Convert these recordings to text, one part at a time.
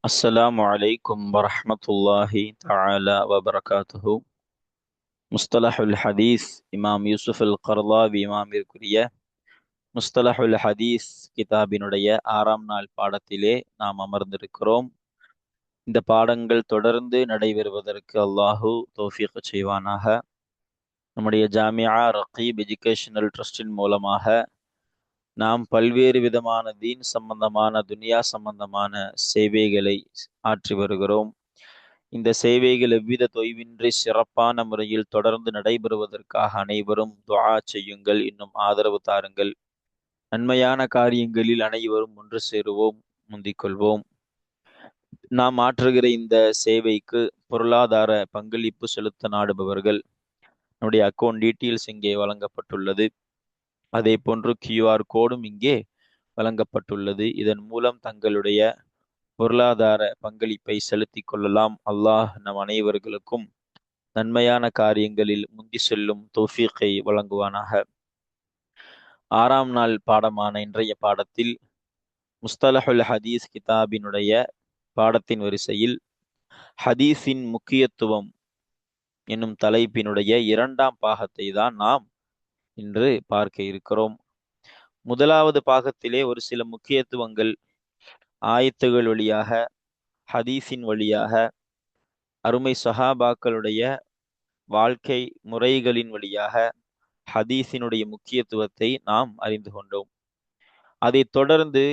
அஸ்ஸலாமு அலைக்கும் வரஹ்மத்துல்லாஹி தஆலா வபரகாத்துஹு. முஸ்தலஹுல் ஹதீஸ் இமாம் யூசுஃப் அல் கர்லாவி இமாமிற்குரிய முஸ்தலஹுல் ஹதீஸ் கிதாபினுடைய 6ஆம் நாள் பாடத்திலே நாம் அமர்ந்திருக்கிறோம். இந்த பாடங்கள் தொடர்ந்து நடைபெறுவதற்கு அல்லாஹு தௌஃபீக் செய்வானாக. நம்முடைய ஜாமியா ரகீப் எஜுகேஷனல் ட்ரஸ்டின் மூலமாக நாம் பல்வேறு விதமான தீன் சம்பந்தமான துனியா சம்பந்தமான சேவைகளை ஆற்றி வருகிறோம். இந்த சேவைகள் எவ்வித தொய்வின்றி சிறப்பான முறையில் தொடர்ந்து நடைபெறுவதற்காக அனைவரும் துஆ செய்யுங்கள், இன்னும் ஆதரவு தாருங்கள். நன்மையான காரியங்களில் அனைவரும் ஒன்று சேருவோம், முந்திக் கொள்வோம். நாம் ஆற்றுகிற இந்த சேவைக்கு பொருளாதார பங்களிப்பு செலுத்த நாடுபவர்கள் நம்முடைய அக்கௌண்ட் டீட்டெயில்ஸ் இங்கே வழங்கப்பட்டுள்ளது. அதே போன்று QR கோடும் இங்கே வழங்கப்பட்டுள்ளது. இதன் மூலம் தங்களுடைய பொருளாதார பங்களிப்பை செலுத்திக் கொள்ளலாம். அல்லாஹ் நம் அனைவர்களுக்கும் நன்மையான காரியங்களில் முந்தி செல்லும் தௌஃபீக்கை வழங்குவானாக. 6ஆம் நாள் பாடமான இன்றைய பாடத்தில் முஸ்தலஹுல் ஹதீஸ் கிதாபினுடைய பாடத்தின் வரிசையில் ஹதீஸின் முக்கியத்துவம் என்னும் தலைப்பினுடைய 2ஆம் பாகத்தை தான் நாம் இன்று பார்க்க இருக்கிறோம். முதலாவது பாகத்திலே ஒரு சில முக்கியத்துவங்கள் ஆயத்துகள் வழியாக, ஹதீஸின் வழியாக, அருமை சஹாபாக்களுடைய வாழ்க்கை முறைகளின் வழியாக ஹதீஸினுடைய முக்கியத்துவத்தை நாம் அறிந்து கொண்டோம். அதை தொடர்ந்து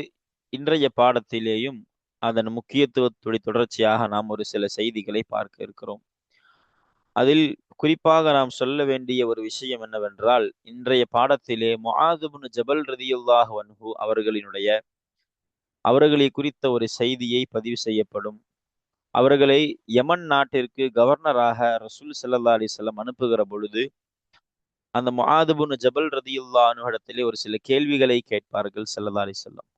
இன்றைய பாடத்திலேயும் அதன் முக்கியத்துவத்துடைய தொடர்ச்சியாக நாம் ஒரு சில செய்திகளை பார்க்க இருக்கிறோம். அதில் குறிப்பாக நாம் சொல்ல வேண்டிய ஒரு விஷயம் என்னவென்றால், இன்றைய பாடத்திலே முஆத் இப்னு ஜபல் ரலியல்லாஹு அன்ஹு அவர்களை குறித்த ஒரு செய்தியை பதிவு செய்யப்படும். அவர்களை யமன் நாட்டிற்கு கவர்னராக ரசூல் ஸல்லல்லாஹு அலைஹி வஸல்லம் அனுப்புகிற பொழுது அந்த முஆத் இப்னு ஜபல் ரலியல்லாஹு அன்ஹு இடத்திலே ஒரு சில கேள்விகளை கேட்பார்கள் ஸல்லல்லாஹு அலைஹி வஸல்லம்.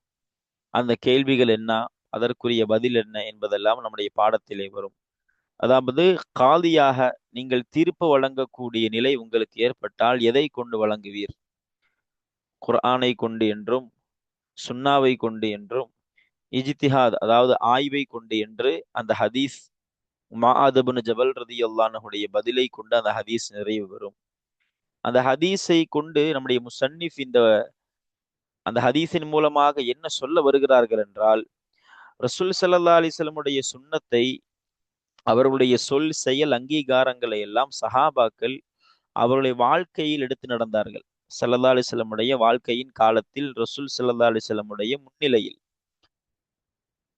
அந்த கேள்விகள் என்ன, அதற்குரிய பதில் என்ன என்பதெல்லாம் நம்முடைய பாடத்திலே வரும். அதாவது, காலியாக நீங்கள் தீர்ப்பு வழங்கக்கூடிய நிலை உங்களுக்கு ஏற்பட்டால் எதை கொண்டு வழங்குவீர்? குர்ஆனை கொண்டு என்றும், சுன்னாவை கொண்டு என்றும், இஜ்திஹாத் அதாவது ஆய்வை கொண்டு என்று அந்த ஹதீஸ் முஆத் இப்னு ஜபல் ரலியல்லாஹு அன்ஹுடைய பதிலை கொண்டு அந்த ஹதீஸ் நிறைவு பெறும். அந்த ஹதீஸை கொண்டு நம்முடைய முஸன்னிஃப் அந்த ஹதீஸின் மூலமாக என்ன சொல்ல வருகிறார்கள் என்றால், ரசூல் ஸல்லல்லாஹு அலைஹி வஸல்லமுடைய சுன்னத்தை, அவர்களுடைய சொல் செயல் அங்கீகாரங்களை எல்லாம் சஹாபாக்கள் அவருடைய வாழ்க்கையில் எடுத்து நடந்தார்கள். ஸல்லல்லாஹு அலைஹி வஸல்லமுடைய வாழ்க்கையின் காலத்தில் ரசூல் ஸல்லல்லாஹு அலைஹி வஸல்லமுடைய முன்னிலையில்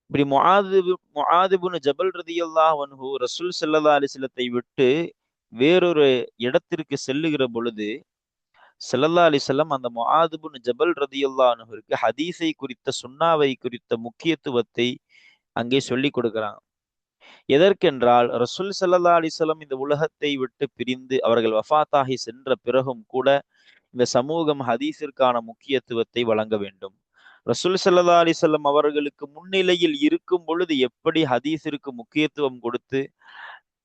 இப்படி முஆத் இப்னு ஜபல் ரலியல்லாஹு அன்ஹு ரசூல் ஸல்லல்லாஹு அலைஹி வஸல்லத்தை விட்டு வேறொரு இடத்திற்கு செல்லுகிற பொழுது ஸல்லல்லாஹு அலைஹி வஸல்லம் அந்த முஆத் இப்னு ஜபல் ரலியல்லாஹு அன்ஹுவிற்கு ஹதீஸை குறித்த, சுன்னாவை குறித்த முக்கியத்துவத்தை அங்கே சொல்லிக் கொடுக்கிறாங்க. எதற்கென்றால், ரசூல் ஸல்லல்லாஹு அலைஹி வஸல்லம் இந்த உலகத்தை விட்டு பிரிந்து அவர்கள் வஃபாத்தாகி சென்ற பிறகும் கூட இந்த சமூகம் ஹதீஸிற்கான முக்கியத்துவத்தை வழங்க வேண்டும். ரசூல் ஸல்லல்லாஹு அலைஹி வஸல்லம் அவர்களுக்கு முன்னிலையில் இருக்கும் பொழுது எப்படி ஹதீஸிற்கு முக்கியத்துவம் கொடுத்து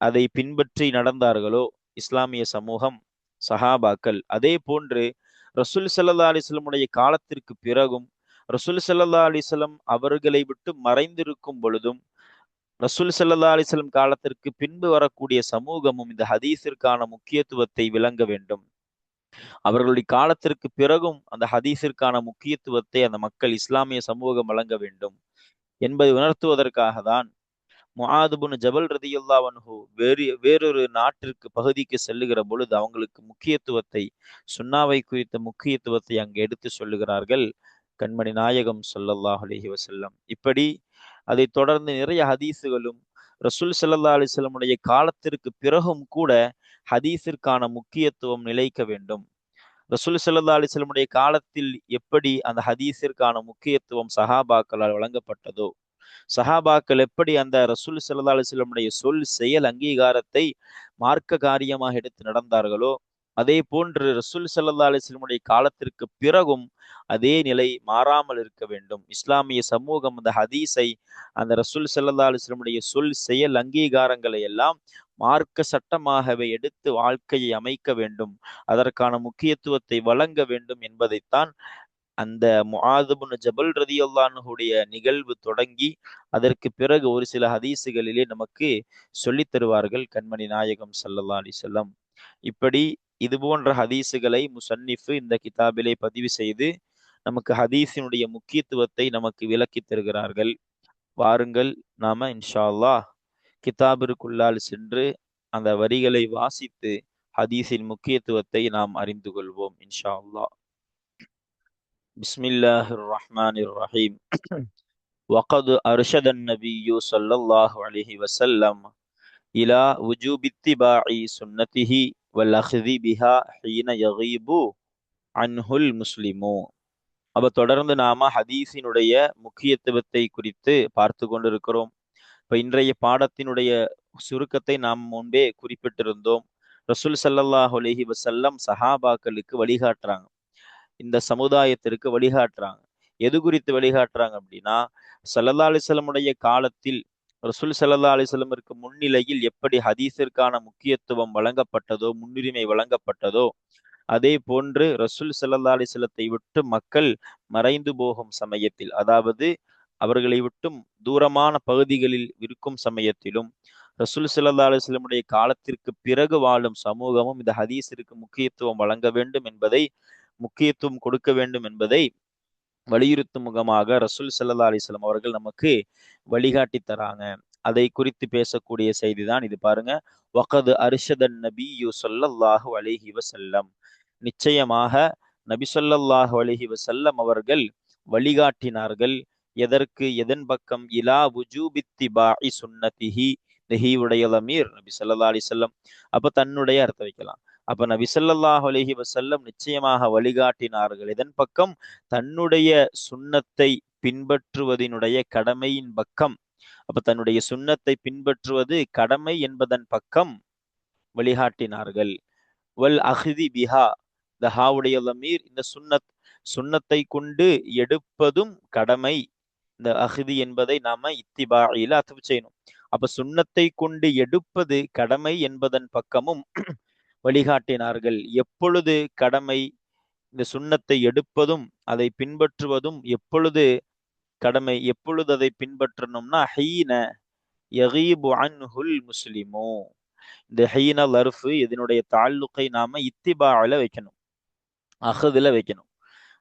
அதை பின்பற்றி நடந்தார்களோ இஸ்லாமிய சமூகம், சஹாபாக்கள், அதே போன்று ரசூல் ஸல்லல்லாஹு அலைஹி வஸல்லமுடைய காலத்திற்கு பிறகும் ரசூல் ஸல்லல்லாஹு அலைஹி வஸல்லம் அவர்களை விட்டு மறைந்திருக்கும் பொழுதும் ரசூல் ஸல்லல்லாஹு அலைஹி வஸல்லம் காலத்திற்கு பின்பு வரக்கூடிய சமூகமும் இந்த ஹதீஸிற்கான முக்கியத்துவத்தை விளங்க வேண்டும். அவர்களுடைய காலத்திற்கு பிறகும் அந்த ஹதீஸிற்கான முக்கியத்துவத்தை அந்த மக்கள், இஸ்லாமிய சமூகம் வழங்க வேண்டும் என்பதை உணர்த்துவதற்காக தான் முஆத் இப்னு ஜபல் ரலியல்லாஹு அன்ஹு வேறொரு நாட்டிற்கு, பகுதிக்கு செல்லுகிற பொழுது அவங்களுக்கு முக்கியத்துவத்தை, சுன்னாவை குறித்த முக்கியத்துவத்தை அங்கு எடுத்து சொல்லுகிறார்கள் கண்மணி நாயகம் ஸல்லல்லாஹு அலைஹி வஸல்லம். இப்படி அதை தொடர்ந்து நிறைய ஹதீஸுகளும் ரசூல் ஸல்லல்லாஹு அலைஹி வஸல்லமுடைய காலத்திற்கு பிறகும் கூட ஹதீஸிற்கான முக்கியத்துவம் நிலைக்க வேண்டும். ரசூல் ஸல்லல்லாஹு அலைஹி வஸல்லமுடைய காலத்தில் எப்படி அந்த ஹதீஸிற்கான முக்கியத்துவம் சஹாபாக்களால் வழங்கப்பட்டதோ, சஹாபாக்கள் எப்படி அந்த ரசூல் ஸல்லல்லாஹு அலைஹி வஸல்லமுடைய சொல் செயல் அங்கீகாரத்தை மார்க்க காரியமாக எடுத்து நடந்தார்களோ, அதே போன்று ரசூல் ஸல்லல்லாஹு அலைஹி வஸல்லமுடைய காலத்திற்கு பிறகும் அதே நிலை மாறாமல் இருக்க வேண்டும். இஸ்லாமிய சமூகம் அந்த ஹதீஸை, அந்த ரசூல் ஸல்லல்லாஹு அலைஹி வஸல்லமுடைய சொல் செயல் அங்கீகாரங்களை எல்லாம் மார்க்க சட்டமாகவே எடுத்து வாழ்க்கையை அமைக்க வேண்டும், அதற்கான முக்கியத்துவத்தை வழங்க வேண்டும் என்பதைத்தான் அந்த முஆது இப்னு ஜபல் ரலியல்லாஹு அன்ஹுடைய நிகழ்வு தொடங்கி அதற்கு பிறகு ஒரு சில ஹதீஸுகளிலே நமக்கு சொல்லித் தருவார்கள் கண்மணி நாயகம் ஸல்லல்லாஹு அலைஹி வஸல்லம். இப்படி இது போன்ற ஹதீஸுகளை முஸன்னிஃப் இந்த கிதாபிலே பதிவு செய்து நமக்கு ஹதீஸினுடைய முக்கியத்துவத்தை நமக்கு விளக்கித் தருகிறார்கள். வாருங்கள் நாம இன்ஷா அல்லாஹ் கிதாபிற்குள்ளால் சென்று அந்த வரிகளை வாசித்து ஹதீஸின் முக்கியத்துவத்தை நாம் அறிந்து கொள்வோம் இன்ஷா அல்லாஹ். பிஸ்மில்லாஹிர் ரஹ்மானிர் ரஹீம். وقد أرشد النبي صلى الله عليه وسلم إلى وجوب اتباع سنته والأخذ بها حين يغيب عنه المسلم. அப்ப தொடர்ந்து நாம ஹதீஸினுடைய முக்கியத்துவத்தை குறித்து பார்த்து கொண்டிருக்கிறோம். இப்ப இன்றைய பாடத்தினுடைய சுருக்கத்தை நாம் முன்பே குறிப்பிட்டிருந்தோம். ரசூல் ஸல்லல்லாஹு அலைஹி வஸல்லம் சஹாபாக்களுக்கு வழிகாட்டுறாங்க, இந்த சமுதாயத்திற்கு வழிகாட்டுறாங்க. எது குறித்து வழிகாட்டுறாங்க அப்படின்னா, ஸல்லல்லாஹு அலைஹி வஸல்லமுடைய காலத்தில் ரசூல் ஸல்லல்லாஹு அலைஹி வஸல்லமிற்கு முன்னிலையில் எப்படி ஹதீஸிற்கான முக்கியத்துவம் வழங்கப்பட்டதோ, முன்னுரிமை வழங்கப்பட்டதோ, அதே போன்று ரசூல் ஸல்லல்லாஹு அலைஹி வஸல்லத்தை விட்டு மக்கள் மறைந்து போகும் சமயத்தில், அதாவது அவர்களை விட்டும் தூரமான பகுதிகளில் இருக்கும் சமயத்திலும் ரசூல் ஸல்லல்லாஹு அலைஹி வஸல்லமுடைய காலத்திற்கு பிறகு வாழும் சமூகமும் இந்த ஹதீஸிற்கு முக்கியத்துவம் வழங்க வேண்டும் என்பதை, முக்கியத்துவம் கொடுக்க வேண்டும் என்பதை வலியுறுத்தும் முகமாக ரசூல் ஸல்லல்லாஹு அலைஹி வஸல்லம் அவர்கள் நமக்கு வழிகாட்டி தராங்க. அதை குறித்து பேசக்கூடிய செய்திதான் இது. பாருங்க, வகது அர்ஷதன் நபியு ஸல்லல்லாஹு அலைஹி வஸல்லம், நிச்சயமாக நபி ஸல்லல்லாஹு அலைஹி வஸல்லம் அவர்கள் வழிகாட்டினார்கள். எதற்கு, எதன் பக்கம்? இலா வுஜூபித்திபாஇ சுன்னதிஹி, நஹியுடைய லமீர் நபி ஸல்லல்லாஹு அலைஹி வஸல்லம். அப்ப தன்னுடைய அர்த்தம் வைக்கலாம். அப்ப நபி ஸல்லல்லாஹு அலைஹி வஸல்லம் நிச்சயமாக வழிகாட்டினார்கள். இதன் பக்கம் தன்னுடைய சுன்னத்தை பின்பற்றுவதினுடைய கடமையின் பக்கம். அப்ப தன்னுடைய சுன்னத்தை பின்பற்றுவது கடமை என்பதன் பக்கம் வழிகாட்டினார்கள். வல் அஹ்தி பிஹா, இந்த ஹாவுடைய லமீர் இந்த சுன்னத்தை கொண்டு எடுப்பதும் கடமை. இந்த அஹ்தி என்பதை நாம இத்திபாயில அத்ஃப் செய்யணும். அப்ப சுன்னத்தை கொண்டு எடுப்பது கடமை என்பதன் பக்கமும் வழிகாட்டினார்கள். எப்பொழுது கடமை? இந்த சுன்னத்தை எடுப்பதும் அதை பின்பற்றுவதும் எப்பொழுது கடமை, எப்பொழுது அதை பின்பற்றணும்னா, ஹீன யகீபு அன்ஹுல் முஸ்லிமு. இந்த ஹீன லர்ஃபு இதனுடைய தால்லுக்கை நாம இத்திபால வைக்கணும், அஹதுல வைக்கணும்.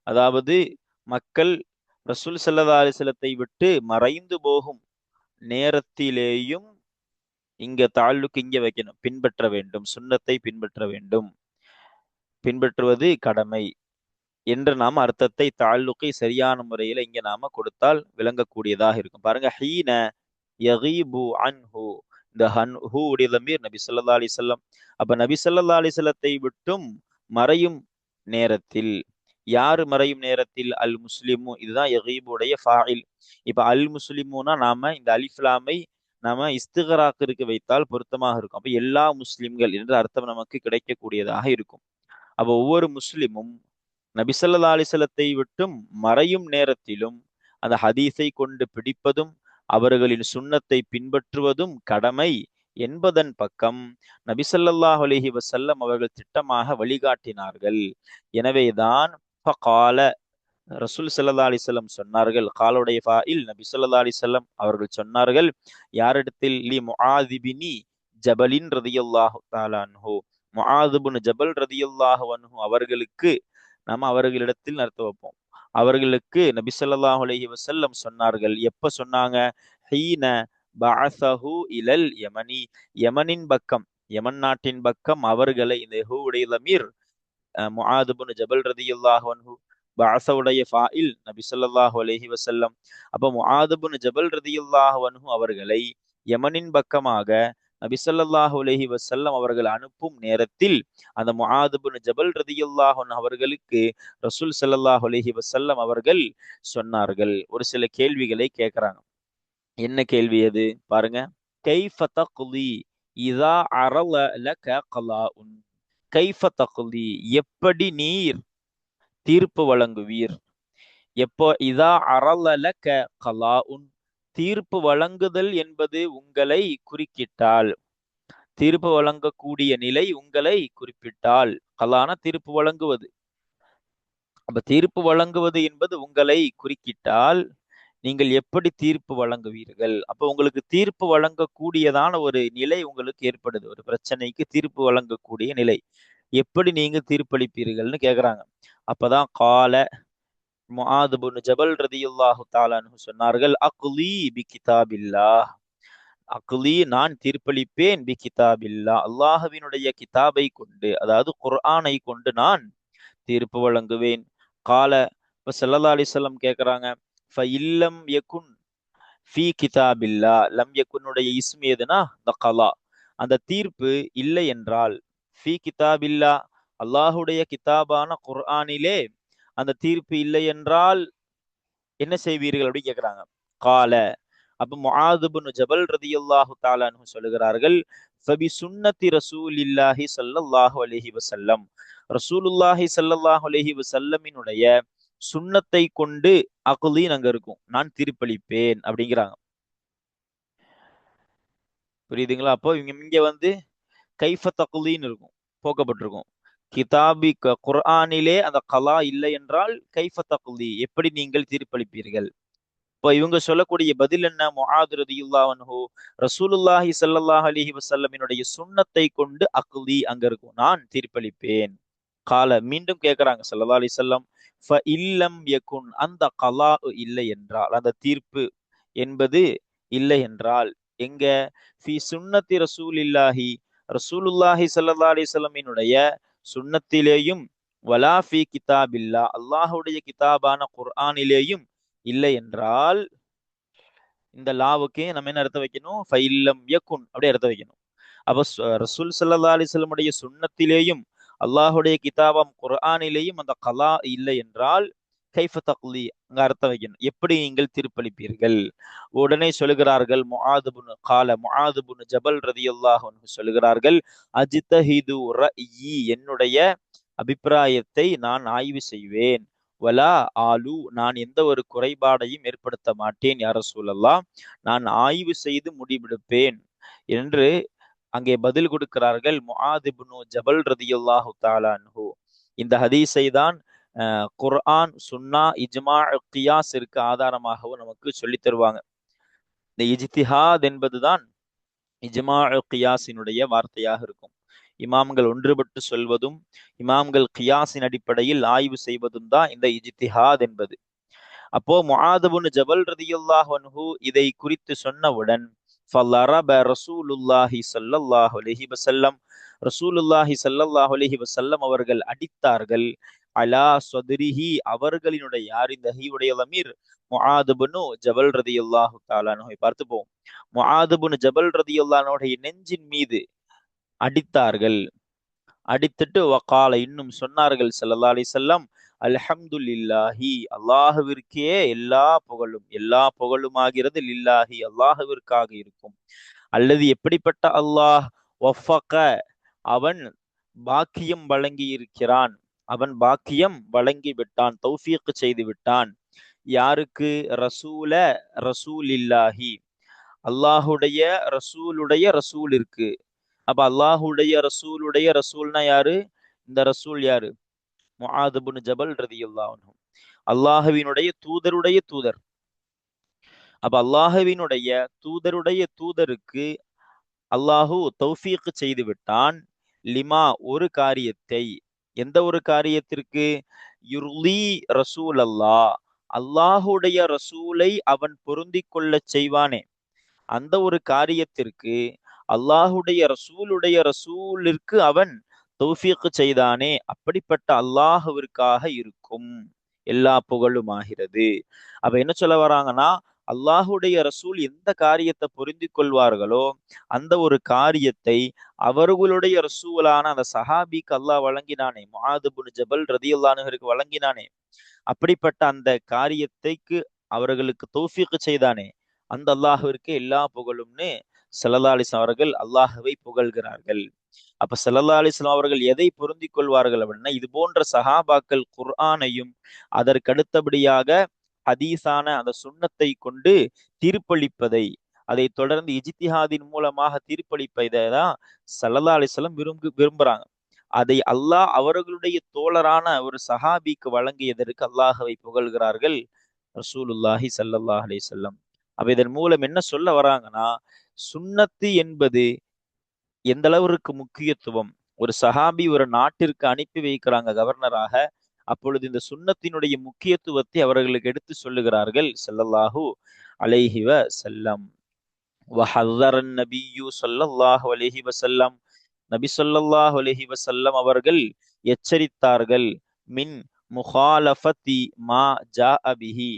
அதாவது மக்கள் ரசூல் ஸல்லல்லாஹு அலைஹி வஸல்லத்தை விட்டு மறைந்து போகும் நேரத்திலேயும் இங்க தால்லுக்கு இங்க வைக்கணும். பின்பற்ற வேண்டும், சுன்னத்தை பின்பற்ற வேண்டும், பின்பற்றுவது கடமை என்ற நாம அர்த்தத்தை, தால்லுக்கை சரியான முறையில இங்க நாம கொடுத்தால் விளங்கக்கூடியதாக இருக்கும். பாருங்க, ஹீன யகீபு அன்ஹு, இந்த ஹன்ஹு உடைய லமீர் நபி ஸல்லல்லாஹு அலைஹி வஸல்லம். அப்ப நபி ஸல்லல்லாஹு அலைஹி வஸல்லத்தை விட்டும் மறையும் நேரத்தில், யாரு மறையும் நேரத்தில்? அல் முஸ்லிமு, இதுதான் யகீபுடைய ஃபாயில். இப்ப அல் முஸ்லிமுனா நாம இந்த அலிஃப்லாமை நாம இஸ்திகராக்கிற்கு வைத்தால் பொருத்தமாக இருக்கும். அப்ப எல்லா முஸ்லிம்கள் என்ற அர்த்தம் நமக்கு கிடைக்கக்கூடியதாக இருக்கும். அப்ப ஒவ்வொரு முஸ்லிமும் நபி ஸல்லல்லாஹு அலைஹி வஸல்லத்தை விட்டும் மறையும் நேரத்திலும் அந்த ஹதீஸை கொண்டு பிடிப்பதும் அவர்களின் சுன்னத்தை பின்பற்றுவதும் கடமை என்பதன் பக்கம் நபி ஸல்லல்லாஹு அலைஹி வஸல்லம் அவர்கள் திட்டமாக வழிகாட்டினார்கள். எனவேதான் ஃபகால, ரசூல் ஸல்லல்லாஹு அலைஹி வஸல்லம் சொன்னார்கள். காலுடைய ஃபாயில் நபி ஸல்லல்லாஹு அலைஹி வஸல்லம் அவர்கள் சொன்னார்கள். யாரிடத்தில்? லி முஆத் இப்னி ஜபலின் ரலியல்லாஹு தஆலா அன்ஹு, முஆத் இப்னு ஜபல் ரலியல்லாஹு அன்ஹு அவர்களுக்கு, நாம அவர்களிடத்தில் அர்த்தம் வைப்போம். அவர்களுக்கு நபி ஸல்லல்லாஹு அலைஹி வஸல்லம் சொன்னார்கள். எப்ப சொன்னாங்க? ஹீன பஅஸஹு இலல் யமனி, யமனின் பக்கம், யமன் நாட்டின் பக்கம் அவர்களை, இந்த ஹூவுடைய லமீர் முஆத் இப்னு ஜபல் ரலியல்லாஹு அன்ஹு, பஅஸவுடைய ஃபாயில் நபி ஸல்லல்லாஹு அலைஹி வஸல்லம். அப்ப முஆத் இப்னு ஜபல் ரலியல்லாஹு அன்ஹு அவர்களை யமனின் பக்கமாக நபி ஸல்லல்லாஹு அலைஹி வஸல்லம் அவர்கள் அனுப்பும் நேரத்தில் அந்த முஆத் இப்னு ஜபல் ரலியல்லாஹு அன்ஹு அவர்களுக்கு ரசூல் ஸல்லல்லாஹு அலைஹி வஸல்லம் அவர்கள் சொன்னார்கள். ஒரு சில கேள்விகளை கேட்கிறாங்க. என்ன கேள்வி அது? பாருங்க, கைஃப தக்லி இதா அரல லக கலாஉன், கைஃப தக்லி, எப்படி நீர் தீர்ப்பு வழங்குவீர்? எப்போ? இதா அரல லக கலாஉன், தீர்ப்பு வழங்குதல் என்பது உங்களை குறுக்கிட்டால், தீர்ப்பு வழங்கக்கூடிய நிலை உங்களை குறிப்பிட்டால். கலான தீர்ப்பு வழங்குவது. அப்ப தீர்ப்பு வழங்குவது என்பது உங்களை குறுக்கிட்டால் நீங்கள் எப்படி தீர்ப்பு வழங்குவீர்கள்? அப்ப உங்களுக்கு தீர்ப்பு வழங்கக்கூடியதான ஒரு நிலை உங்களுக்கு ஏற்படுது. ஒரு பிரச்சனைக்கு தீர்ப்பு வழங்கக்கூடிய நிலை. எப்படி நீங்க தீர்ப்பளிப்பீர்கள்னு கேக்குறாங்க. அப்பதான் கால முஆது பின் ஜபல் ரதியல்லாஹு தஆலா அன்ஹு சொன்னார்கள், அக்லி பி கிதாபில்லாஹ். அக்லி நான் தீர்ப்பளிப்பேன் பி கிதாபில்லா, அல்லாஹ்வினுடைய கிதாபை கொண்டு, அதாவது குர்ஆனை கொண்டு நான் தீர்ப்பு வழங்குவேன். கால இப்ப ஸல்லல்லாஹு அலைஹி வஸல்லம் கேக்குறாங்க, ஃப இல்லம் யகுன் ஃபீ கிதாபில்லா, லம் யகுனுடைய இஸ்ம் எதுனா இந்த கலா, அந்த தீர்ப்பு இல்லை என்றால், ஃபீ கிதாபில்லா அல்லாஹுடைய கிதாபான குர்ஆனிலே அந்த தீர்ப்பு இல்லை என்றால் என்ன செய்வீர்கள் அப்படி கேக்குறாங்க. கால அப்ப முஆது பின் ஜபல் ரதியல்லாஹு தஆலா அன்ஹு சொல்லுகிறார்கள், ஃபபி சுன்னத்தி ரசூலில்லாஹி ஸல்லல்லாஹு அலைஹி வஸல்லம், ரசூலுல்லாஹி ஸல்லல்லாஹு அலைஹி வஸல்லமினுடைய சுன்னத்தை கொண்டு அக்லீன் அங்க இருக்கும், நான் தீர்ப்பளிப்பேன் அப்படிங்கிறாங்க. புரியுதுங்களா? அப்போ இங்க வந்து கைஃப தக்லீன் இருக்கும், போக்கப்பட்டிருக்கும். கிதாபி குர்ஆனிலே அந்த கலா இல்லை என்றால் கைஃப தக்லி, எப்படி நீங்கள் தீர்ப்பளிப்பீர்கள்? இப்போ இவங்க சொல்லக்கூடிய பதில் என்ன? முஆது ரலியல்லாஹு அன்ஹு ரசூலுல்லாஹி ஸல்லல்லாஹு அலைஹி வஸல்லமினுடைய சுன்னத்தை கொண்டு அக்லி அங்க இருக்கும், நான் தீர்ப்பளிப்பேன். கால மீண்டும் கேட்கிறாங்க ஸல்லல்லாஹு அலைஹி வஸல்லம், ஃப இல்லம் யகுன் அந்த கலா இல்லை என்றால், அந்த தீர்ப்பு என்பது இல்லை என்றால் எங்க? ஃபி சுன்னத்தி ரசூலில்லாஹி ரசூலுல்லாஹி ஸல்லல்லாஹு அலைஹி வஸல்லமினுடைய சுன்னத்திலேயும், வலா ஃபி கிதாபில்லா அல்லாஹ்வுடைய கிதாபான குர்ஆனிலேயும் இல்லை என்றால், இந்த லாவுக்கு நம்ம என்ன அர்த்தம் வைக்கணும்? ஃபைல்லம் யகுன் அப்படி அர்த்தம் வைக்கணும். அப்ப ரசூல் ஸல்லல்லாஹு அலைஹி வஸல்லமுடைய சுன்னத்திலேயும் அல்லாஹுடைய கிதாபம் குர்ஆனிலேயும் அந்த கலா இல்லை என்றால் கைஃப தக்லி அங்க அர்த்தம் வைக்கணும், எப்படி நீங்கள் தீர்ப்பளிப்பீர்கள்? உடனே சொல்லுகிறார்கள் முஆது பின் ஜபல் ரதியல்லாஹு அன்ஹு சொல்லுகிறார்கள், அஜ்தஹிது ரஅயி என்னுடைய அபிப்பிராயத்தை நான் ஆய்வு செய்வேன், வலா ஆலு நான் எந்த ஒரு குறைபாடையும் ஏற்படுத்த மாட்டேன் யா ரசூலல்லாஹ், நான் ஆய்வு செய்து முடிவெடுப்பேன் என்று அங்கே பதில் கொடுக்கிறார்கள் முஆது இப்னு ஜபல் ரதியல்லாஹு தஆலா அன்ஹு. இந்த ஹதீஸை தான் குர்ஆன், சுன்னா, இஜ்மா, கியாஸிற்கு ஆதாரமாகவும் நமக்கு சொல்லித் தருவாங்க. இந்த இஜ்திஹாத் என்பதுதான் இஜ்மா கியாஸினுடைய வார்த்தையாக இருக்கும். இமாம்கள் ஒன்றுபட்டு சொல்வதும் இமாம்கள் கியாஸின் அடிப்படையில் ஆய்வு செய்வதும் தான் இந்த இஜ்திஹாத் என்பது. அப்போ முஆது பின் ஜபல் ரதியல்லாஹு அன்ஹு இதை குறித்து சொன்னவுடன், ஃபலரப ரசூலுல்லாஹி ஸல்லல்லாஹு அலைஹி வஸல்லம் ரசூலுல்லாஹி ஸல்லல்லாஹு அலைஹி வஸல்லம் அவர்கள் அடித்தார்கள், அலா ஸத்ரிஹி அவர்களினுடைய, யார் இந்த ஹீவுடைய லமீர்? முஆது பின் ஜபல் ரதியல்லாஹு தஆலா அன்ஹுவை பார்த்து போவோம். முஆது பின் ஜபல் ரதியல்லாஹு அன்ஹுடைய நெஞ்சின் மீது அடித்தார்கள். அடித்துட்டு வகால இன்னும் சொன்னார்கள் ஸல்லல்லாஹு அலைஹி வஸல்லம், அல்ஹம்துலில்லாஹி அல்லாஹ்விற்கே எல்லா புகழும், எல்லா புகழுமாகிறது லில்லாஹி அல்லாஹ்விற்காக இருக்கும். அல்லது எப்படிப்பட்ட அல்லாஹ்? வஃபக அவன் பாக்கியம் வழங்கி இருக்கிறான், அவன் பாக்கியம் வழங்கி விட்டான், தௌஃபீக் செய்து விட்டான். யாருக்கு? ரசூல ரசூலில்லாஹி அல்லாஹுடைய ரசூலுடைய ரசூலிற்கு. அப்ப அல்லாஹுடைய ரசூலுடைய ரசூல்னா யாரு? இந்த ரசூல் யாரு? முஆது பின் ஜபல் ரதியல்லாஹு அன்ஹு, அல்லாஹ்வினுடைய தூதருடைய தூதர். அப்ப அல்லாஹ்வினுடைய தூதருடைய தூதருக்கு அல்லாஹு தௌஃபீக் செய்து விட்டான். லிமா ஒரு காரியத்தை, எந்த ஒரு காரியத்திற்கு? யுர்லி ரசூல் அல்லாஹ் அல்லாஹுடைய ரசூலை அவன் பொருந்திக் கொள்ள செய்வானே அந்த ஒரு காரியத்திற்கு அல்லாஹுடைய ரசூலிற்கு அவன் தௌஃபீக் செய்தானே, அப்படிப்பட்ட அல்லாஹுவிற்காக இருக்கும் எல்லா புகழும் ஆகிறது. அப்ப என்ன சொல்ல வராங்கன்னா, அல்லாஹுடைய ரசூல் எந்த காரியத்தை பொருந்தி கொள்வார்களோ அந்த ஒரு காரியத்தை அவர்களுடைய ரசூலான அந்த சஹாபிக்கு அல்லாஹ் வழங்கினானே, முஆது பின் ஜபல் ரதியல்லாஹு அன்ஹுவிற்கு வழங்கினானே, அப்படிப்பட்ட அந்த காரியத்தைக்கு அவர்களுக்கு தௌஃபீக் செய்தானே அந்த அல்லாஹ்விற்கு எல்லா புகழும்னு ஸல்லல்லாஹு அலைஹி வஸல்லம் அவர்கள் அல்லாஹ்வை புகழ்கிறார்கள். அப்ப ஸல்லல்லாஹு அலைஹி வஸல்லம் அவர்கள் எதை பொருந்திக் கொள்வார்கள் அப்படின்னா, இது போன்ற சஹாபாக்கள் குர்ஆனையும் அதற்கடுத்தபடியாக ஹதீஸான அந்த சுன்னத்தை கொண்டு தீர்ப்பளிப்பதை, அதை தொடர்ந்து இஜ்திஹாதின் மூலமாக தீர்ப்பளிப்பதை தான் ஸல்லல்லாஹு அலைஹி வஸல்லம் விரும்புறாங்க. அதை அல்லாஹ் அவர்களுடைய தோழரான ஒரு சஹாபிக்கு வழங்கியதற்கு அல்லாஹவை புகழ்கிறார்கள் ரசூலுல்லாஹி ஸல்லல்லாஹு அலைஹி வஸல்லம். அப்ப இதன் மூலம் என்ன சொல்ல வராங்கன்னா, சுன்னத்து என்பது எந்த அளவிற்கு முக்கியத்துவம். ஒரு சஹாபி ஒரு நாட்டிற்கு அனுப்பி வைக்கிறாங்க கவர்னராக. அப்பொழுது இந்த சுன்னத்தினுடைய முக்கியத்துவத்தை அவர்களுக்கு எடுத்து சொல்லுகிறார்கள் ஸல்லல்லாஹு அலைஹி வஸல்லம். வஹல்லரன் நபியு ஸல்லல்லாஹு அலைஹி வஸல்லம், நபி ஸல்லல்லாஹு அலைஹி வஸல்லம் அவர்கள் எச்சரித்தார்கள். மின் முஹாலஃபதி மா ஜாஅ பிஹி,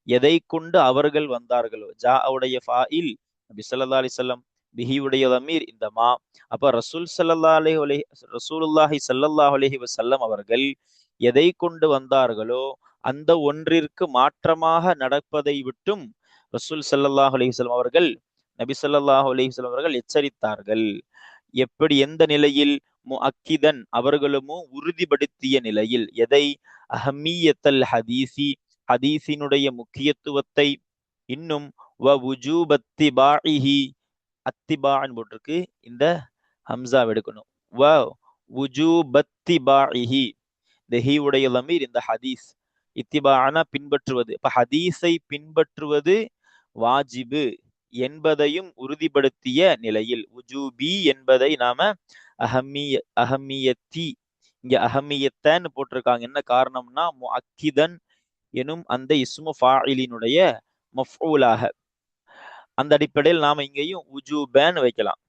எதை கொண்டு அவர்கள் வந்தார்களோ. ஜா உடைய ஃபாயில் நபி ஸல்லல்லாஹு அலைஹி வஸல்லம், பிஹி உடைய தமீர் இந்த மா. அப்ப ரசூலுல்லாஹி ஸல்லல்லாஹு அலைஹி வஸல்லம் அவர்கள் எதை கொண்டு வந்தார்களோ அந்த ஒன்றிற்கு மாற்றமாக நடப்பதை விட்டும் ரசூல் ஸல்லல்லாஹு அலைஹி வஸல்லம் அவர்கள், நபி ஸல்லல்லாஹு அலைஹி வஸல்லம் அவர்கள் எச்சரித்தார்கள். எப்படி, எந்த நிலையில்? முஅக்கிதன், அவர்களும் உறுதிப்படுத்திய நிலையில். எதை? அஹமியத்தல் ஹதீசி, ஹதீஸினுடைய முக்கியத்துவத்தை. இன்னும் வவுஜூபத்திபாஇஹி, அத்திபான்னு போட்டிருக்கு, இந்த ஹம்சா எடுக்கணும். வவுஜூபத்திபாஇஹி, இந்த ஹி உடைய லமீர் இந்த ஹதீஸ். இத்திபானா பின்பற்றுவது. இப்ப ஹதீஸை பின்பற்றுவது வாஜிபு என்பதையும் உறுதிப்படுத்திய நிலையில். உஜூபி என்பதை நாம அஹமியத்தி, இங்க அஹமியத்தன்னு போட்டிருக்காங்க. என்ன காரணம்னா, முஅக்கிதன் எனும் அந்த இஸ்மு ஃபாயிலினுடைய மஃஊலாக. அந்த அடிப்படையில் நாம இங்கேயும் உஜூபன் வைக்கலாம்.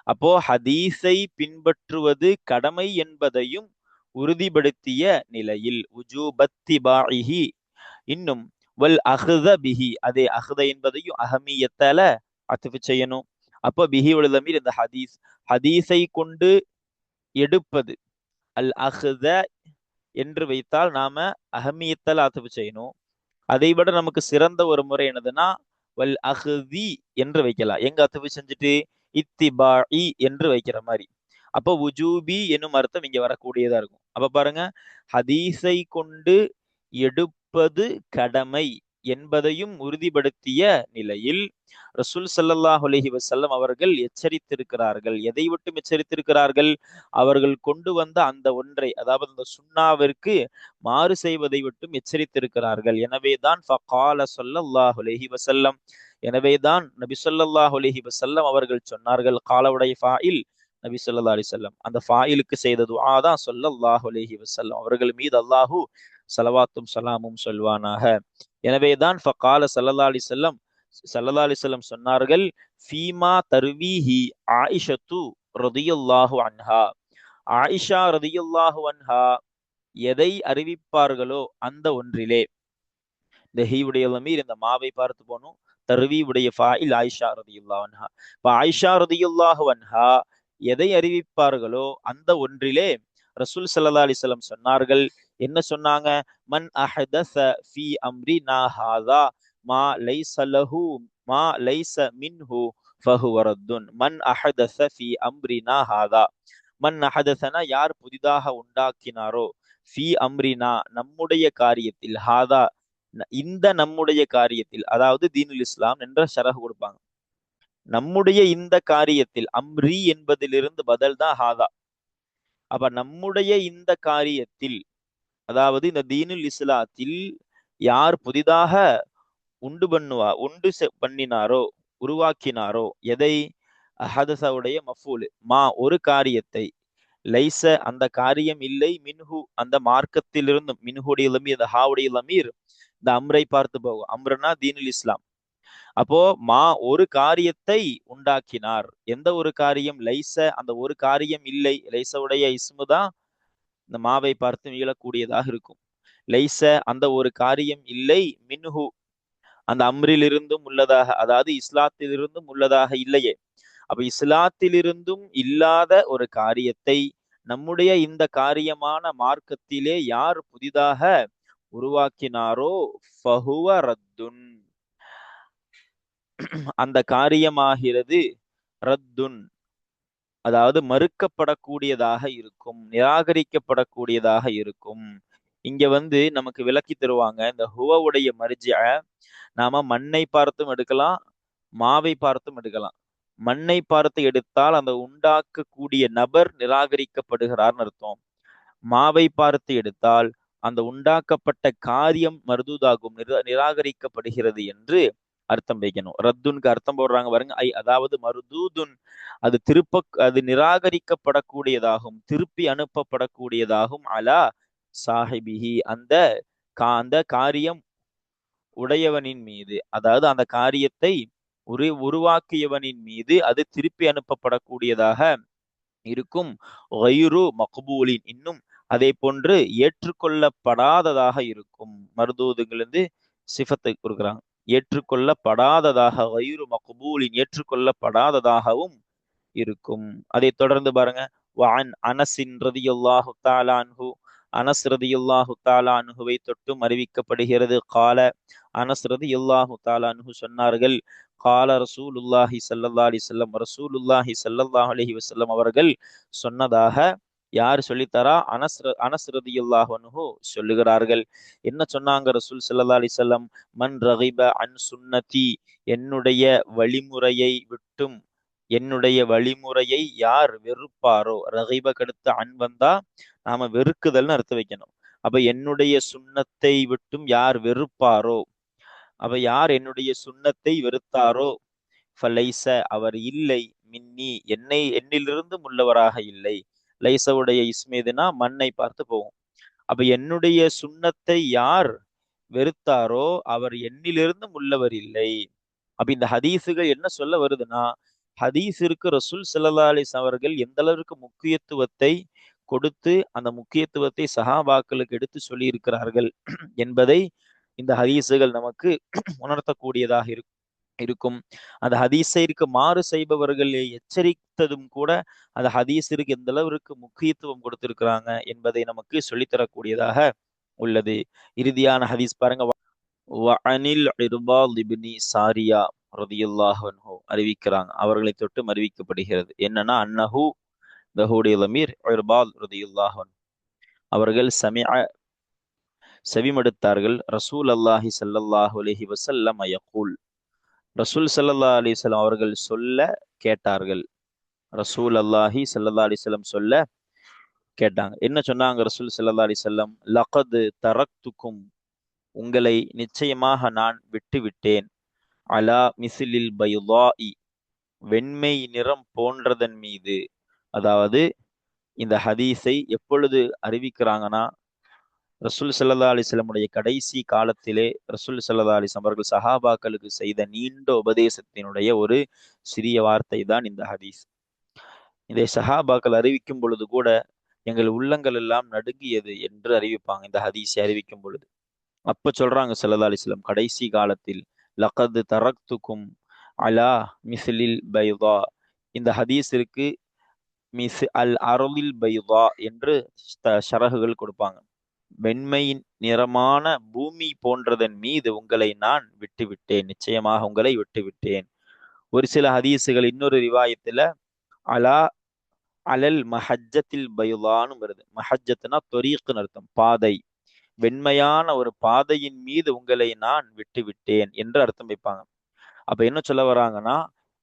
அப்போ ஹதீஸை பின்பற்றுவது கடமை என்பதையும் உறுதிப்படுத்திய நிலையில். உஜூபத்திபாஇஹி. இன்னும் வல் அஹ்த பிஹி, அதே அஹ்த என்பதையும் அஹமியத்தால அத்ஃப் செய்யணும். அப்போ பிஹி உல் தமீர் இந்த ஹதீஸ், ஹதீஸை கொண்டு எடுப்பது. அல் அஹ்த என்று வைத்தால் நாம அஹமியத்தால அத்ஃப் செய்யணும். அதை விட நமக்கு சிறந்த ஒரு முறை என்னதுன்னா, வல் அஹ்தி என்று வைக்கலாம். எங்க அத்ஃப் செஞ்சுட்டு இத்திபாஇ என்று வைக்கிற மாதிரி. அப்போ உஜூபி என்னும் அர்த்தம் இங்க வரக்கூடியதா இருக்கும். அப்ப பாருங்க, ஹதீஸை கொண்டு எடுப்பது கடமை என்பதையும் உறுதிப்படுத்திய நிலையில் ரசூல் ஸல்லல்லாஹு அலைஹி வஸல்லம் அவர்கள் எச்சரித்திருக்கிறார்கள். எதை விட்டும் எச்சரித்திருக்கிறார்கள்? அவர்கள் கொண்டு வந்த அந்த ஒன்றை, அதாவது அந்த சுன்னாவிற்கு மாறு செய்வதை விட்டும் எச்சரித்திருக்கிறார்கள். எனவேதான் ஃபகால ஸல்லல்லாஹு அலைஹி வஸல்லம், எனவேதான் நபி ஸல்லல்லாஹு அலைஹி வஸல்லம் அவர்கள் சொன்னார்கள். காலவுடைய ஃபாயில் நபி ஸல்லல்லாஹு அலைஹி வஸல்லம், அந்த ஃபாயிலுக்கு செய்த துஆ தான் ஸல்லல்லாஹு அலைஹி வஸல்லம் அவர்கள் மீது அல்லாஹு ஸலவாத்தும் ஸலாமும் சொல்வானாக. எனவேதான் ஃபகால ஸல்லல்லாஹு அலைஹி வஸல்லம், ஸல்லல்லாஹு அலைஹி வஸல்லம் சொன்னார்கள், ஃபீமா தர்வீஹி ஆயிஷத்து ரலியல்லாஹு அன்ஹா, ஆயிஷா ரலியல்லாஹு அன்ஹா எதை அறிவிப்பார்களோ அந்த ஒன்றிலே. இந்த ஹீ உடைய லமீர் இந்த மாவை பார்த்து போகணும். தர்வி உடைய ஃபாயில் ஆயிஷா ரலியல்லாஹு அன்ஹா. இப்ப ஆயிஷா ரலியல்லாஹு அன்ஹா எதை அறிவிப்பார்களோ அந்த ஒன்றிலே ரசூல் ஸல்லல்லாஹு அலைஹி வஸல்லம் சொன்னார்கள். என்ன சொன்னாங்க? மன் அஹதஸ ஃபீ அம்ரினா ஹாதா மா லைஸ லஹு மா லைஸ மின்ஹு ஃபஹுவ ரத்துன். மன் அஹதஸ ஃபீ அம்ரினா ஹாதா, மன் அஹதஸனா யார் புதிதாக உண்டாக்கினாரோ, ஃபீ அம்ரினா நம்முடைய காரியத்தில், ஹாதா இந்த நம்முடைய காரியத்தில், அதாவது தீனுல் இஸ்லாம் என்ற ஷரஹ் கொடுப்பாங்க. நம்முடைய இந்த காரியத்தில், அம்ரி என்பதிலிருந்து பதில் தான் ஹாதா. அப்ப நம்முடைய இந்த காரியத்தில், அதாவது இந்த தீனுல் இஸ்லாத்தில் யார் புதிதாக உண்டு பண்ணினாரோ, உருவாக்கினாரோ, எதை? அஹதஸவுடைய மஃபூல் மா ஒரு காரியத்தை, லைஸ அந்த காரியம் இல்லை, மின்ஹு அந்த மார்க்கத்திலிருந்தும், மின்ஹுடைய லமீர் இந்த ஹாவுடைய லமீர் இந்த அம்ரை பார்த்து போகும். அம்ரனா தீனுல் இஸ்லாம். அப்போ மா ஒரு காரியத்தை உண்டாக்கினார். எந்த ஒரு காரியம்? லைஸ அந்த ஒரு காரியம் இல்லை. லைஸவுடைய இஸ்மு தான் இந்த மாவை பார்த்து மீளக்கூடியதாக இருக்கும். லைஸ அந்த ஒரு காரியம் இல்லை, மின்ஹு அந்த அம்ரிலிருந்தும் உள்ளதாக, அதாவது இஸ்லாத்திலிருந்தும் உள்ளதாக இல்லையே. அப்ப இஸ்லாத்திலிருந்தும் இல்லாத ஒரு காரியத்தை நம்முடைய இந்த காரியமான மார்க்கத்திலே யார் புதிதாக உருவாக்கினாரோ ஃபஹுவ ரத்துன், அந்த காரியமாகிறது ரத்துன், அதாவது மறுக்கப்படக்கூடியதாக இருக்கும், நிராகரிக்கப்படக்கூடியதாக இருக்கும். இங்க நமக்கு விளக்கி தருவாங்க. இந்த ஹுவவுடைய மர்ஜிஅ நாம மண்ணை பார்த்தும் எடுக்கலாம், மாவை பார்த்தும் எடுக்கலாம். மண்ணை பார்த்து எடுத்தால் அந்த உண்டாக்கக்கூடிய நபர் நிராகரிக்கப்படுகிறார்னு அர்த்தம். மாவை பார்த்து எடுத்தால் அந்த உண்டாக்கப்பட்ட காரியம் மருதூதாகும், நிராகரிக்கப்படுகிறது என்று அர்த்தம் வைக்கணும். ரத்துனுக்கு அர்த்தம் போடுறாங்க பாருங்க. அதாவது மருதூதுன், அது நிராகரிக்கப்படக்கூடியதாகும், திருப்பி அனுப்பப்படக்கூடியதாகும். அலா சாஹிபிஹி, அந்த காரியம் உடையவனின் மீது, அதாவது அந்த காரியத்தை உருவாக்கியவனின் மீது அது திருப்பி அனுப்பப்படக்கூடியதாக இருக்கும். கயிறு மக்பூலின், இன்னும் அதே போன்று ஏற்றுக்கொள்ளப்படாததாக இருக்கும். மருதூதுங்கிலிருந்து சிஃபத்தை கொடுக்குறாங்க. ஏற்றுக்கொள்ளப்படாததாக, கயிறு மக்பூலின், ஏற்றுக்கொள்ளப்படாததாகவும் இருக்கும். அதை தொடர்ந்து பாருங்க. வஅன் அனஸின் ரலியல்லாஹு தஆலா அன்ஹு, அனஸ் ரலியல்லாஹு தஆலா அன்ஹுவை தொட்டும் அறிவிக்கப்படுகிறது. கால, அனஸ் ரலியல்லாஹு தஆலா அன்ஹு சொன்னார்கள், கால ரசூலுல்லாஹி ஸல்லல்லாஹு அலைஹி வஸல்லம், ரசூலுல்லாஹி ஸல்லல்லாஹு அலைஹி வஸல்லம் அவர்கள் சொன்னதாக யார் சொல்லித்தரா? அனஸ் ரலியல்லாஹு அன்ஹு சொல்லுகிறார்கள். என்ன சொன்னாங்க ரசூல் ஸல்லல்லாஹு அலைஹி வஸல்லம்? மன் ரகிப அன் சுன்னதி, என்னுடைய வழிமுறையை விட்டும், என்னுடைய வழிமுறையை யார் வெறுப்பாரோ, ரகிப கடுத்த அன் வந்தா நாம வெறுக்குதல்னு அர்த்தம் வைக்கணும். அப்ப என்னுடைய சுண்ணத்தை விட்டும் யார் வெறுப்பாரோ, அப்ப யார் என்னுடைய சுண்ணத்தை வெறுத்தாரோ, ஃபலைச, அவர் இல்லை, மின்னி, என்னிலிருந்து உள்ளவராக இல்லை. லைசவுடைய இஸ்மேதுனா மண்ணை பார்த்து போகும். அப்ப என்னுடைய சுண்ணத்தை யார் வெறுத்தாரோ அவர் என்னிலிருந்து உள்ளவர் இல்லை. அப்ப இந்த ஹதீஸுகள் என்ன சொல்ல வருதுன்னா, ஹதீஸிற்கு ரசூல் ஸல்லல்லாஹு அலைஹி வஸல்லம் அவர்கள் எந்த அளவிற்கு முக்கியத்துவத்தை கொடுத்து அந்த முக்கியத்துவத்தை சஹாபாக்களுக்கு எடுத்து சொல்லி இருக்கிறார்கள் என்பதை இந்த ஹதீஸுகள் நமக்கு உணர்த்தக்கூடியதாக இருக்கும். அந்த ஹதீஸிற்கு மாறு செய்பவர்களை எச்சரித்ததும் கூட அந்த ஹதீஸிற்கு எந்த அளவிற்கு முக்கியத்துவம் கொடுத்திருக்கிறாங்க என்பதை நமக்கு சொல்லித்தரக்கூடியதாக உள்ளது. இறுதியான ஹதீஸ் பாருங்க. வஅனில் இர்பால் இப்னி சாரியா ரலியல்லாஹு அன்ஹு அறிவிக்கிறாங்க, அவர்களை தொட்டும் அறிவிக்கப்படுகிறது. என்னன்னா, அன்னஹு, தஹுடைய லமீர் இர்பால் ரலியல்லாஹு அன்ஹு அவர்கள் செவிமடுத்தார்கள். ரசூல் அல்லாஹி ஸல்லல்லாஹு அலைஹி வஸல்லம் யகூல், ரசூல் ஸல்லல்லாஹு அலைஹி வஸல்லம் அவர்கள் சொல்ல கேட்டார்கள். ரசூல் அல்லாஹி ஸல்லல்லாஹு அலைஹி வஸல்லம் சொல்ல கேட்டாங்க. என்ன சொன்னாங்க ரசூல் ஸல்லல்லாஹு அலைஹி வஸல்லம்? லகத் தரக்துக்கும், உங்களை நிச்சயமாக நான் விட்டு விட்டேன். அலா மிசிலில் பைதாஇ, வெண்மை நிறம் போன்றதன் மீது. அதாவது இந்த ஹதீஸை எப்பொழுது அறிவிக்கிறாங்கன்னா, ரசூல் ஸல்லல்லாஹு அலைஹி வஸல்லமுடைய கடைசி காலத்திலே ரசூல் ஸல்லல்லாஹு அலைஹி வஸல்லம் அவர்கள் சஹாபாக்களுக்கு செய்த நீண்ட உபதேசத்தினுடைய ஒரு சிறிய வார்த்தை தான் இந்த ஹதீஸ். இதை சஹாபாக்கள் அறிவிக்கும் பொழுது கூட எங்கள் உள்ளங்கள் எல்லாம் நடுங்கியது என்று அறிவிப்பாங்க. இந்த ஹதீஸை அறிவிக்கும் பொழுது அப்ப சொல்றாங்க ஸல்லல்லாஹு அலைஹி வஸல்லம், கடைசி காலத்தில் லகத் தரக்துக்கும் அலா மிஸ்லில் பைதா, இந்த ஹதீஸிற்கு மிஸ் அல் அருளில் பைதா என்று ஷரகுகள் கொடுப்பாங்க. வெண்மையின் நிறமான பூமி போன்றதன் மீது உங்களை நான் விட்டுவிட்டேன், நிச்சயமாக உங்களை விட்டுவிட்டேன். ஒரு சில ஹதீஸுகள் இன்னொரு ரிவாயத்துல அலா அலல் மஹஜத்தில் பைதான்னு வருது. மஹஜத்னா தொரீக்குன்னு அர்த்தம், பாதை. வெண்மையான ஒரு பாதையின் மீது உங்களை நான் விட்டுவிட்டேன் என்று அர்த்தம் வைப்பாங்க. அப்ப என்ன சொல்ல வராங்கன்னா,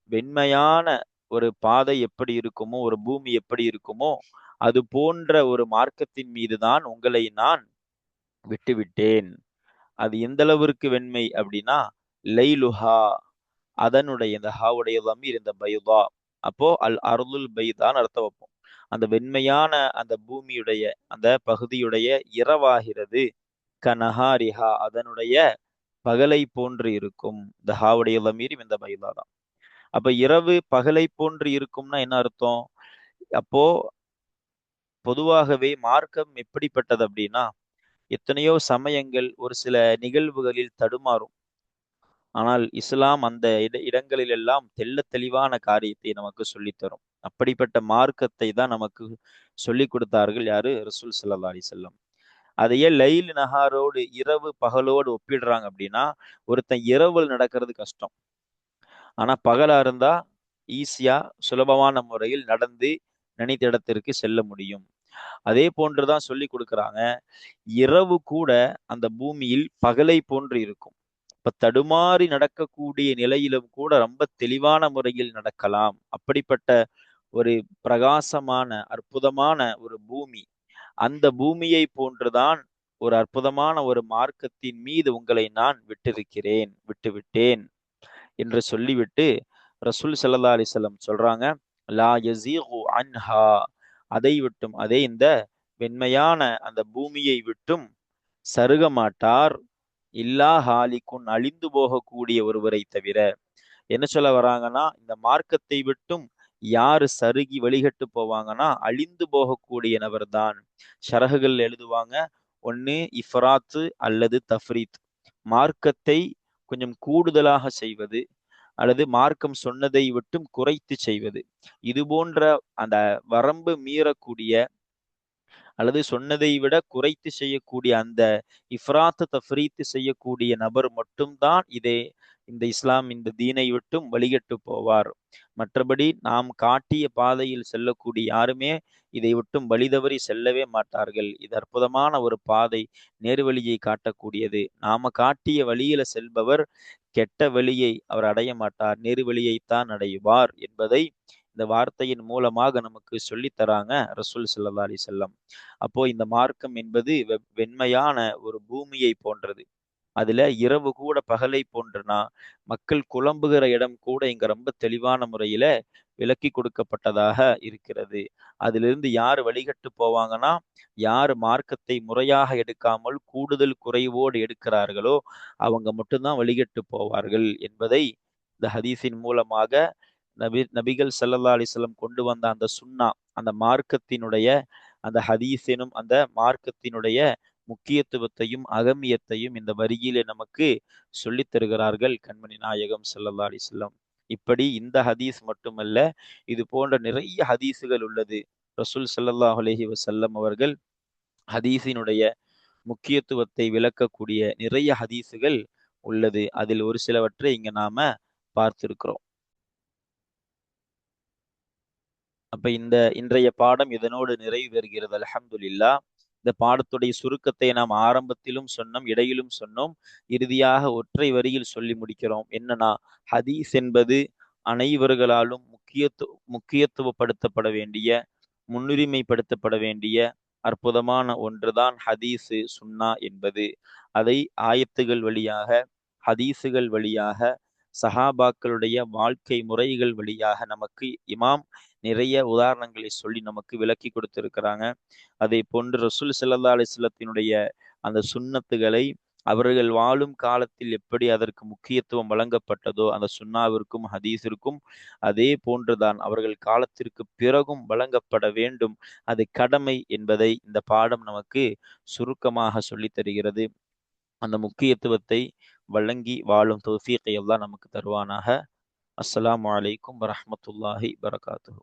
வெண்மையான ஒரு பாதை எப்படி இருக்குமோ, ஒரு பூமி எப்படி இருக்குமோ, அது போன்ற ஒரு மார்க்கத்தின் மீதுதான் உங்களை நான் விட்டுவிட்டேன். அது எந்த அளவிற்கு வெண்மை அப்படின்னா, லைலுஹா, அதனுடைய, இந்த ஹாவுடைய லமீர் இந்த பைதா, அப்போ அல் அருளுல் பைதான்னு அர்த்தம் வைப்போம். அந்த வெண்மையான அந்த பூமியுடைய அந்த பகுதியுடைய இரவாகிறது, கனஹாரிஹா, அதனுடைய பகலை போன்று இருக்கும். இந்த ஹாவுடைய லமீரும் இந்த பைதா தான். அப்ப இரவு பகலை போன்று இருக்கும்னா என்ன அர்த்தம்? அப்போ பொதுவாகவே மார்க்கம் எப்படிப்பட்டது அப்படின்னா, எத்தனையோ சமயங்கள் ஒரு சில நிகழ்வுகளில் தடுமாறும். ஆனால் இஸ்லாம் அந்த இடங்களில் எல்லாம் தெள்ள தெளிவான காரியத்தை நமக்கு சொல்லித்தரும். அப்படிப்பட்ட மார்க்கத்தை தான் நமக்கு சொல்லி கொடுத்தார்கள் யாரு? ரசூல் ஸல்லல்லாஹு அலைஹி வஸல்லம். அதையே லைல் நஹாரோடு, இரவு பகலோடு ஒப்பிடுறாங்க அப்படின்னா, ஒருத்தன் இரவுல நடக்கிறது கஷ்டம், ஆனா பகலா இருந்தா ஈஸியா சுலபமான முறையில் நடந்து நினைத்த இடத்திற்கு செல்ல முடியும். அதே போன்றுதான் சொல்லி கொடுக்குறாங்க, இரவு கூட அந்த பூமியில் பகலை போன்று இருக்கும். இப்ப தடுமாறி நடக்கக்கூடிய நிலையிலும் கூட ரொம்ப தெளிவான முறையில் நடக்கலாம். அப்படிப்பட்ட ஒரு பிரகாசமான அற்புதமான ஒரு பூமி, அந்த பூமியை போன்றுதான் ஒரு அற்புதமான ஒரு மார்க்கத்தின் மீது உங்களை நான் விட்டுவிட்டேன் என்று சொல்லிவிட்டு ரசூல் ஸல்லல்லாஹு அலைஹி வஸல்லம் சொல்றாங்க, லா யஸீகு அன்ஹா, அதை விட்டும், அதே இந்த வெண்மையான அந்த பூமியை விட்டும் சருக மாட்டார், இல்லா ஹாலிக்குன், அழிந்து போகக்கூடிய ஒருவரை தவிர. என்ன சொல்ல வராங்கன்னா, இந்த மார்க்கத்தை விட்டும் யாரு சருகி வழிகட்டு போவாங்கன்னா, அழிந்து போகக்கூடிய நபர் தான். ஷரகுகள் எழுதுவாங்க, ஒன்னு இஃப்ராத்து அல்லது தஃப்ரீத், மார்க்கத்தை கொஞ்சம் கூடுதலாக செய்வது அல்லது மார்க்கம் சொன்னதை விட்டும் குறைத்து செய்வது. இது போன்ற அந்த வரம்பு மீறக்கூடிய அல்லது சொன்னதை விட குறைத்து செய்யக்கூடிய அந்த இஃப்ராத்து தஃப்ரீத்து செய்யக்கூடிய நபர் மட்டும்தான் இந்த இஸ்லாம் இந்த தீனை விட்டும் வழிகட்டு போவார். மற்றபடி நாம் காட்டிய பாதையில் செல்லக்கூடிய யாருமே இதை விட்டும் வழி தவறி செல்லவே மாட்டார்கள். இது அற்புதமான ஒரு பாதை, நேர்வழியை காட்டக்கூடியது. நாம காட்டிய வழியில செல்பவர் கெட்ட வழியை அவர் அடைய மாட்டார், நேர்வழியைத்தான் அடைவார் என்பதை இந்த வார்த்தையின் மூலமாக நமக்கு சொல்லித் தராங்க ரசூல் ஸல்லல்லாஹு அலைஹி வஸல்லம். அப்போ இந்த மார்க்கம் என்பது வெண்மையான ஒரு பூமியை போன்றது. அதுல இரவு கூட பகலை போன்றுனா, மக்கள் குழம்புகிற இடம் கூட இங்க ரொம்ப தெளிவான முறையில விலக்கி கொடுக்கப்பட்டதாக இருக்கிறது. அதிலிருந்து யார் வழிகட்டு போவாங்கன்னா, யார் மார்க்கத்தை முறையாக எடுக்காமல் கூடுதல் குறைவோடு எடுக்கிறார்களோ அவங்க மட்டும்தான் வழிகட்டு போவார்கள் என்பதை இந்த ஹதீஸின் மூலமாக நபிகள் ஸல்லல்லாஹு அலைஹி வஸல்லம் கொண்டு வந்த அந்த சுன்னா, அந்த மார்க்கத்தினுடைய அந்த ஹதீஸ் எனும் அந்த மார்க்கத்தினுடைய முக்கியத்துவத்தையும் அகமியத்தையும் இந்த வரியிலே நமக்கு சொல்லித் தருகிறார்கள் கண்மணி நாயகம் ஸல்லல்லாஹு அலைஹி வஸல்லம். இப்படி இந்த ஹதீஸ் மட்டுமல்ல, இது போன்ற நிறைய ஹதீஸுகள் உள்ளது. ரசூல் ஸல்லல்லாஹு அலைஹி வஸல்லம் அவர்கள் ஹதீஸினுடைய முக்கியத்துவத்தை விளக்கக்கூடிய நிறைய ஹதீஸுகள் உள்ளது. அதில் ஒரு சிலவற்றை இங்க நாம பார்த்திருக்கிறோம். அப்ப இன்றைய பாடம் இதனோடு நிறைவு பெறுகிறது. அல்ஹம்துலில்லாஹ். இந்த பாடத்துடைய சுருக்கத்தை நாம் ஆரம்பத்திலும் சொன்னோம், இடையிலும் சொன்னோம், இறுதியாக ஒற்றை வரியில் சொல்லி முடிக்கிறோம். என்னன்னா, ஹதீஸ் என்பது அனைவர்களாலும் முக்கியத்துவப்படுத்தப்பட வேண்டிய, முன்னுரிமைப்படுத்தப்பட வேண்டிய அற்புதமான ஒன்றுதான் ஹதீஸு சுன்னா என்பது. அதை ஆயத்துகள் வழியாக, ஹதீஸுகள் வழியாக, சஹாபாக்களுடைய வாழ்க்கை முறைகள் வழியாக நமக்கு இமாம் நிறைய உதாரணங்களை சொல்லி நமக்கு விளக்கி கொடுத்திருக்கிறாங்க. அதை போன்று ரசூல் ஸல்லல்லாஹு அலைஹி வஸல்லத்தினுடைய அந்த சுன்னத்துகளை அவர்கள் வாழும் காலத்தில் எப்படி அதற்கு முக்கியத்துவம் வழங்கப்பட்டதோ அந்த சுன்னாவிற்கும் ஹதீஸிற்கும் அதே போன்றுதான் அவர்கள் காலத்திற்கு பிறகும் வழங்கப்பட வேண்டும். அது கடமை என்பதை இந்த பாடம் நமக்கு சுருக்கமாக சொல்லித் தருகிறது. அந்த முக்கியத்துவத்தை வழங்கி வாழும் தௌஃபீகை அல்லாஹ் நமக்கு தருவானாக. அஸ்ஸலாமு அலைக்கும் வரஹ்மத்துல்லாஹி வரகாத்துஹு.